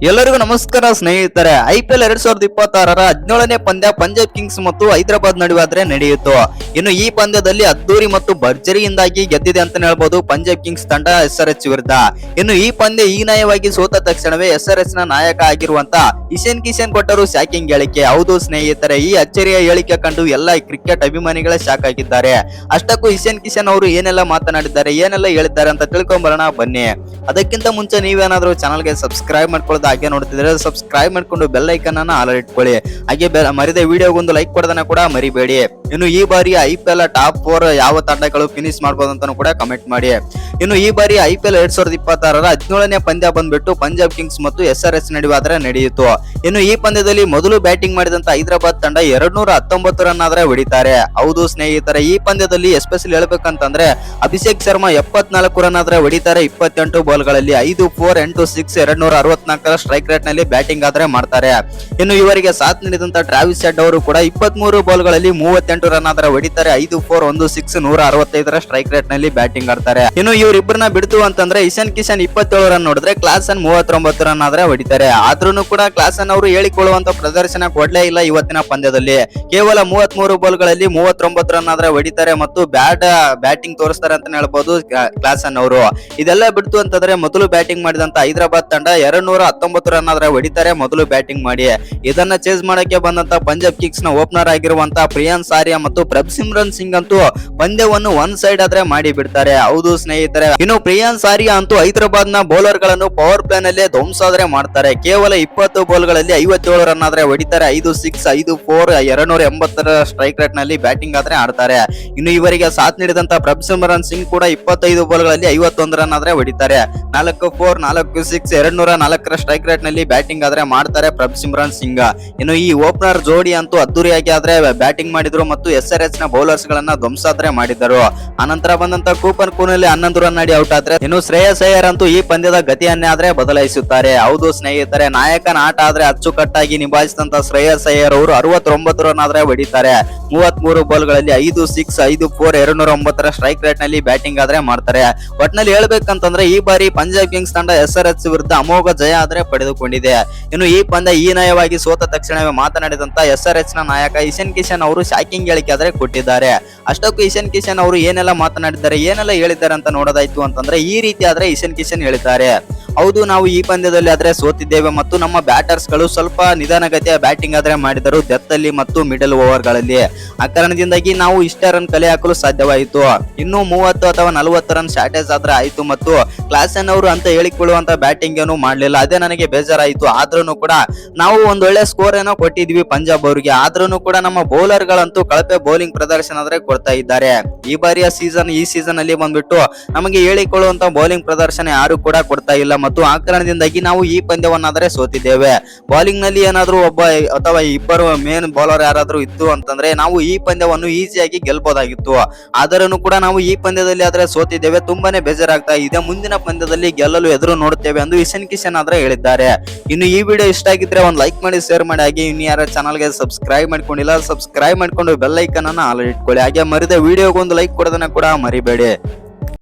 ಎಲ್ಲರಿಗೂ ನಮಸ್ಕಾರ ಸ್ನೇಹಿತರೆ. IPL 2026ರ 17ನೇ ಪಂದ್ಯ ಪಂಜಾಬ್ ಕಿಂಗ್ಸ್ ಮತ್ತು ಹೈದರಾಬಾದ್ ನಡುವೆ ನಡೆಯಿತು. ಇನ್ನು ಈ ಪಂದ್ಯದಲ್ಲಿ ಅದ್ದೂರಿ ಮತ್ತು ಭರ್ಜರಿಯಿಂದಾಗಿ ಗೆದ್ದಿದೆ ಅಂತ ಹೇಳ್ಬೋದು ಪಂಜಾಬ್ ಕಿಂಗ್ಸ್ ತಂಡ SRH ವಿರುದ್ಧ. ಇನ್ನು ಈ ಪಂದ್ಯ ಹೀನಾಯವಾಗಿ ಸೋತ ತಕ್ಷಣವೇ SRH ನ ನಾಯಕ ಆಗಿರುವಂತ ಇಶಾನ್ ಕಿಶನ್ ಕೊಟ್ಟರು ಶಾಕಿಂಗ್ ಹೇಳಿಕೆ. ಹೌದು ಸ್ನೇಹಿತರೆ, ಈ ಅಚ್ಚರಿಯ ಹೇಳಿಕೆ ಕಂಡು ಎಲ್ಲ ಕ್ರಿಕೆಟ್ ಅಭಿಮಾನಿಗಳೇ ಶಾಕ್ ಆಗಿದ್ದಾರೆ. ಅಷ್ಟಕ್ಕೂ ಇಶಾನ್ ಕಿಶನ್ ಅವರು ಏನೆಲ್ಲ ಮಾತನಾಡಿದ್ದಾರೆ, ಏನೆಲ್ಲ ಹೇಳಿದ್ದಾರೆ ಅಂತ ತಿಳ್ಕೊಂಬರೋಣ ಬನ್ನಿ. ಅದಕ್ಕಿಂತ ಮುಂಚೆ ನೀವೇನಾದ್ರೂ ಚಾನಲ್ಗೆ ಸಬ್ಸ್ಕ್ರೈಬ್ ಮಾಡ್ಕೊಳ್ಳೋದು ಹಾಗೆ ನೋಡ್ತಿದ್ರೆ ಸಬ್ಸ್ಕ್ರೈಬ್ ಮಾಡ್ಕೊಂಡು ಬೆಲ್ ಐಕನ್ ಅನ್ನ ಆಲ್ ಇಟ್ಕೊಳ್ಳಿ. ಹಾಗೆ ಮರಿದ ವಿಡಿಯೋಗೊಂದು ಲೈಕ್ ಕೊಡೋದನ್ನ ಕೂಡ ಮರಿಬೇಡಿ. ಇನ್ನು ಈ ಬಾರಿ IPL ಟಾಪ್ 4 ಯಾವ ತಂಡಗಳು ಫಿನಿಶ್ ಮಾಡಬಹುದು ಅಂತ ಕೂಡ ಕಮೆಂಟ್ ಮಾಡಿ. ಇನ್ನು ಈ ಬಾರಿ IPL 2026ರ 17ನೇ ಪಂದ್ಯ ಬಂದ್ಬಿಟ್ಟು ಪಂಜಾಬ್ ಕಿಂಗ್ಸ್ ಮತ್ತು SRH ನಡುವೆ ನಡೆಯಿತು. ಇನ್ನು ಈ ಪಂದ್ಯದಲ್ಲಿ ಮೊದಲು ಬ್ಯಾಟಿಂಗ್ ಮಾಡಿದಂತ ಹೈದರಾಬಾದ್ ತಂಡ 219 ರನ್ ಆದ್ರೆ ಹೊಡಿತಾರೆ. ಹೌದು ಸ್ನೇಹಿತರೆ, ಈ ಪಂದ್ಯದಲ್ಲಿ ಎಸ್ಪೆಷಲಿ ಹೇಳ್ಬೇಕಂತಂದ್ರೆ ಅಭಿಷೇಕ್ ಶರ್ಮಾ 74 ರನ್ ಆದ್ರೆ ಹೊಡಿತಾರೆ 28 ಬಾಲ್ಗಳಲ್ಲಿ. 5-4 8-6 264ರ ಸ್ಟ್ರೈಕ್ ರೇಟ್ ನಲ್ಲಿ ಬ್ಯಾಟಿಂಗ್ ಆದ್ರೆ ಮಾಡ್ತಾರೆ. ಇನ್ನು ಇವರಿಗೆ ಸಾಥ್ ನೀಡಿದಂತ ಟ್ರಾವಿಸ್ ಹೆಡ್ ಅವರು ಕೂಡ 23 ಬಾಲ್ಗಳಲ್ಲಿ 38 ರನ್ ಆದ್ರೆ ಹೊಡಿತಾರೆ. 5-4 1-6 165ರ ಸ್ಟ್ರೈಕ್ ರೇಟ್ ನಲ್ಲಿ ಬ್ಯಾಟಿಂಗ್ ಆಡ್ತಾರೆ. ಇನ್ನು ಇವರಿಬ್ಬರನ್ನ ಬಿಡ್ತು ಅಂತಂದ್ರೆ ಇಶಾನ್ ಕಿಶನ್ 27 ರನ್ ನೋಡಿದ್ರೆ ಕ್ಲಾಸನ್ 39 ರನ್ ಆದ್ರೆ ಹೊಡಿತಾರೆ. ಆದ್ರೂ ಕೂಡ ಕ್ಲಾಸನ್ ಅವರು ಹೇಳಿಕೊಳ್ಳುವಂತ ಪ್ರದರ್ಶನ ಕೊಡ್ಲೇ ಇಲ್ಲ ಇವತ್ತಿನ ಪಂದ್ಯದಲ್ಲಿ. ಕೇವಲ 33 ಬಾಲ್ಗಳಲ್ಲಿ 39 ರನ್ ಆದ್ರೆ ಹೊಡಿತಾರೆ ಮತ್ತು ಬ್ಯಾಟಿಂಗ್ ತೋರಿಸ್ತಾರೆ ಅಂತ ಹೇಳ್ಬೋದು ಕ್ಲಾಸನ್ ಅವರು. ಇದೆಲ್ಲ ಬಿಡ್ತು ಅಂತಂದ್ರೆ ಮೊದಲು ಬ್ಯಾಟಿಂಗ್ ಮಾಡಿದಂತ ಹೈದರಾಬಾದ್ ತಂಡ 219 ರನ್ ಆದ್ರೆ ಹೊಡಿತಾರೆ ಮೊದಲು ಬ್ಯಾಟಿಂಗ್ ಮಾಡಿ. ಇದನ್ನ ಚೇಸ್ ಮಾಡಕ್ಕೆ ಬಂದಂತ ಪಂಜಾಬ್ ಕಿಂಗ್ಸ್ ನ ಓಪನರ್ ಆಗಿರುವಂತ ಪ್ರಿಯಾಂಶ್ ಆರ್ಯ ಮತ್ತು ಪ್ರಭ್ಸಿಮ್ರನ್ ಸಿಂಗ್ ಅಂತೂ ಪಂದ್ಯವನ್ನು ಒನ್ ಸೈಡ್ ಆದ್ರೆ ಮಾಡಿ ಬಿಡ್ತಾರೆ. ಹೌದು ಸ್ನೇಹಿತರೆ, ಇನ್ನು ಪ್ರಿಯಾಂಶ್ ಆರ್ಯ ಅಂತೂ ಹೈದರಾಬಾದ್ ನ ಬೌಲರ್ ಗಳನ್ನು ಪವರ್ ಪ್ಲೇ ನಲ್ಲಿ ಧ್ವಂಸ ಆದ್ರೆ ಮಾಡ್ತಾರೆ. ಕೇವಲ 20 ಬಾಲ್ಗಳಲ್ಲಿ 57 ರನ್ ಆದ್ರೆ ಹೊಡಿತಾರೆ. 5-6 5-4 280ರ ಸ್ಟ್ರೈಕ್ ರೇಟ್ ನಲ್ಲಿ ಬ್ಯಾಟಿಂಗ್ ಆದ್ರೆ ಆಡ್ತಾರೆ. ಇನ್ನು ಇವರಿಗೆ ಸಾಥ್ ನೀಡಿದಂತ ಪ್ರಭ್ಸಿಮ್ರನ್ ಸಿಂಗ್ ಕೂಡ 25 ಬಾಲ್ಗಳಲ್ಲಿ 51 ರನ್ ಆದ್ರೆ ಹೊಡಿತಾರೆ. 4-4 4-6 204ರ ಸ್ಟ್ರೈಕ್ ರೇಟ್ ನಲ್ಲಿ ಬ್ಯಾಟಿಂಗ್ ಆದ್ರೆ ಮಾಡ್ತಾರೆ ಪ್ರಭ್ಸಿಮ್ರನ್ ಸಿಂಗ್. ಇನ್ನು ಈ ಓಪನರ್ ಜೋಡಿ ಅಂತೂ ಅದ್ದೂರಿಯಾಗಿ ಆದ್ರೆ ಬ್ಯಾಟಿಂಗ್ ಮಾಡಿದ್ರು ಮತ್ತು SRH ನ ಬೌಲರ್ಸ್ ಗಳನ್ನ ಧ್ವಂಸ ಆದ್ರೆ ಮಾಡಿದರು. ಅನಂತರ ಬಂದಂತ ಕೂಪನ್ ಕೂನಲ್ಲಿ 11 ರನ್ ಆಡಿ ಔಟ್ ಆದ್ರೆ ಇನ್ನು ಶ್ರೇಯಸ್ ಅಯ್ಯರ್ ಅಂತೂ ಈ ಪಂದ್ಯದ ಗತಿಯನ್ನೇ ಆದ್ರೆ ಬದಲಾಯಿಸುತ್ತಾರೆ. ಹೌದು ಸ್ನೇಹಿತರೆ, ನಾಯಕನ ಆಟ ಆದ್ರೆ ಅಚ್ಚುಕಟ್ಟಾಗಿ ನಿಭಾಯಿಸಿದಂತ ಶ್ರೇಯಸ್ ಅಯ್ಯರ್ ಅವರು 69 ರನ್ ಆದ್ರೆ ಹೊಡಿತಾರೆ. 33 ಬಾಲ್ಗಳಲ್ಲಿ 5-6 5-4 209ರ ಸ್ಟ್ರೈಕ್ ರೇಟ್ ನಲ್ಲಿ ಬ್ಯಾಟಿಂಗ್ ಆದ್ರೆ ಮಾಡ್ತಾರೆ. ಒಟ್ನಲ್ಲಿ ಹೇಳ್ಬೇಕಂತಂದ್ರೆ ಈ ಬಾರಿ ಪಂಜಾಬ್ ಕಿಂಗ್ಸ್ ತಂಡ SRH ವಿರುದ್ಧ ಅಮೋಘ ಜಯ ಆದ್ರೆ ಪಡೆದುಕೊಂಡಿದೆ. ಇನ್ನು ಈ ಪಂದ್ಯ ಹೀನಾಯವಾಗಿ ಸೋತ ತಕ್ಷಣವೇ ಮಾತನಾಡಿದಂತ SRH ನ ನಾಯಕ ಇಶಾನ್ ಕಿಶನ್ ಅವರು ಶಾಕಿಂಗ್ ಹೇಳಿಕೆ ಆದ್ರೆ ಕೊಟ್ಟಿದ್ದಾರೆ. ಅಷ್ಟಕ್ಕೂ ಇಶಾನ್ ಕಿಶನ್ ಅವರು ಏನೆಲ್ಲ ಮಾತನಾಡಿದ್ದಾರೆ, ಏನೆಲ್ಲ ಹೇಳಿದ್ದಾರೆ ಅಂತ ನೋಡೋದಾಯ್ತು ಅಂತಂದ್ರೆ ಈ ರೀತಿ ಆದ್ರೆ ಇಶಾನ್ ಕಿಶನ್ ಹೇಳಿದ್ದಾರೆ. ಹೌದು, ನಾವು ಈ ಪಂದ್ಯದಲ್ಲಿ ಆದ್ರೆ ಸೋತಿದ್ದೇವೆ ಮತ್ತು ನಮ್ಮ ಬ್ಯಾಟರ್ಸ್ ಗಳು ಸ್ವಲ್ಪ ನಿಧಾನಗತಿಯ ಬ್ಯಾಟಿಂಗ್ ಆದ್ರೆ ಮಾಡಿದರು ಡೆತ್ ಅಲ್ಲಿ ಮತ್ತು ಮಿಡಲ್ ಓವರ್ ಗಳಲ್ಲಿ. ಆ ಕಾರಣದಿಂದಾಗಿ ನಾವು ಇಷ್ಟ ರನ್ ಕಲೆ ಹಾಕಲು ಸಾಧ್ಯವಾಯಿತು. ಇನ್ನು 30 ಅಥವಾ 40 ರನ್ ಶಾರ್ಟೇಜ್ ಆದ್ರೆ ಆಯ್ತು ಮತ್ತು ಕ್ಲಾಸನ್ ಅವರು ಅಂತ ಹೇಳಿಕೊಳ್ಳುವಂತ ಬ್ಯಾಟಿಂಗ್ ಏನು ಮಾಡ್ಲಿಲ್ಲ. ಅದೇ ನನಗೆ ಬೇಜಾರಾಯಿತು. ಆದ್ರೂ ಕೂಡ ನಾವು ಒಂದೊಳ್ಳೆ ಸ್ಕೋರ್ ಏನೋ ಕೊಟ್ಟಿದ್ವಿ ಪಂಜಾಬ್ ಅವರಿಗೆ. ಆದ್ರೂ ಕೂಡ ನಮ್ಮ ಬೌಲರ್ ಗಳಂತೂ ಕಳಪೆ ಬೌಲಿಂಗ್ ಪ್ರದರ್ಶನ ಆದ್ರೆ ಕೊಡ್ತಾ ಇದ್ದಾರೆ. ಈ ಬಾರಿಯ ಈ ಸೀಸನ್ ಅಲ್ಲಿ ಬಂದ್ಬಿಟ್ಟು ನಮಗೆ ಹೇಳಿಕೊಳ್ಳುವಂತ ಬೌಲಿಂಗ್ ಪ್ರದರ್ಶನ ಯಾರು ಕೂಡ ಕೊಡ್ತಾ ಇಲ್ಲ ಮತ್ತು ಆ ಕಾರಣದಿಂದಾಗಿ ನಾವು ಈ ಪಂದ್ಯವನ್ನಾದ್ರೆ ಸೋತಿದ್ದೇವೆ. ಬೌಲಿಂಗ್ ನಲ್ಲಿ ಏನಾದ್ರೂ ಒಬ್ಬ ಅಥವಾ ಇಬ್ಬರು ಮೇನ್ ಬೌಲರ್ ಯಾರಾದ್ರೂ ಇತ್ತು ಅಂತಂದ್ರೆ ನಾವು ಈ ಪಂದ್ಯವನ್ನು ಈಸಿಯಾಗಿ ಗೆಲ್ಬಹುದಾಗಿತ್ತು. ಆದರೂ ಕೂಡ ನಾವು ಈ ಪಂದ್ಯದಲ್ಲಿ ಆದ್ರೆ ಸೋತಿದ್ದೇವೆ. ತುಂಬಾನೇ ಬೇಜಾರಾಗ್ತಾ ಇದೆ. ಮುಂದಿನ ಪಂದ್ಯದಲ್ಲಿ ಗೆಲ್ಲಲು ಎದುರು ನೋಡುತ್ತೇವೆ ಎಂದು ಇಶಾನ್ ಕಿಶನ್ ಆದ್ರೆ ಹೇಳಿದ್ದಾರೆ. ಇನ್ನು ಈ ವಿಡಿಯೋ ಇಷ್ಟ ಆಗಿದ್ರೆ ಒಂದು ಲೈಕ್ ಮಾಡಿ, ಶೇರ್ ಮಾಡಿ. ಹಾಗೆ ಇನ್ನು ಯಾರ ಚಾನಲ್ಗೆ ಸಬ್ಸ್ಕ್ರೈಬ್ ಮಾಡ್ಕೊಂಡಿಲ್ಲ ಸಬ್ಸ್ಕ್ರೈಬ್ ಮಾಡ್ಕೊಂಡು ಬೆಲ್ ಐಕನ್ ಅನ್ನ ಆಲ್ ಇಟ್ಕೊಳ್ಳಿ. ಹಾಗೆ ಮರಿದ ವಿಡಿಯೋಗೊಂದು ಲೈಕ್ ಕೊಡೋದನ್ನ ಕೂಡ ಮರಿಬೇಡಿ.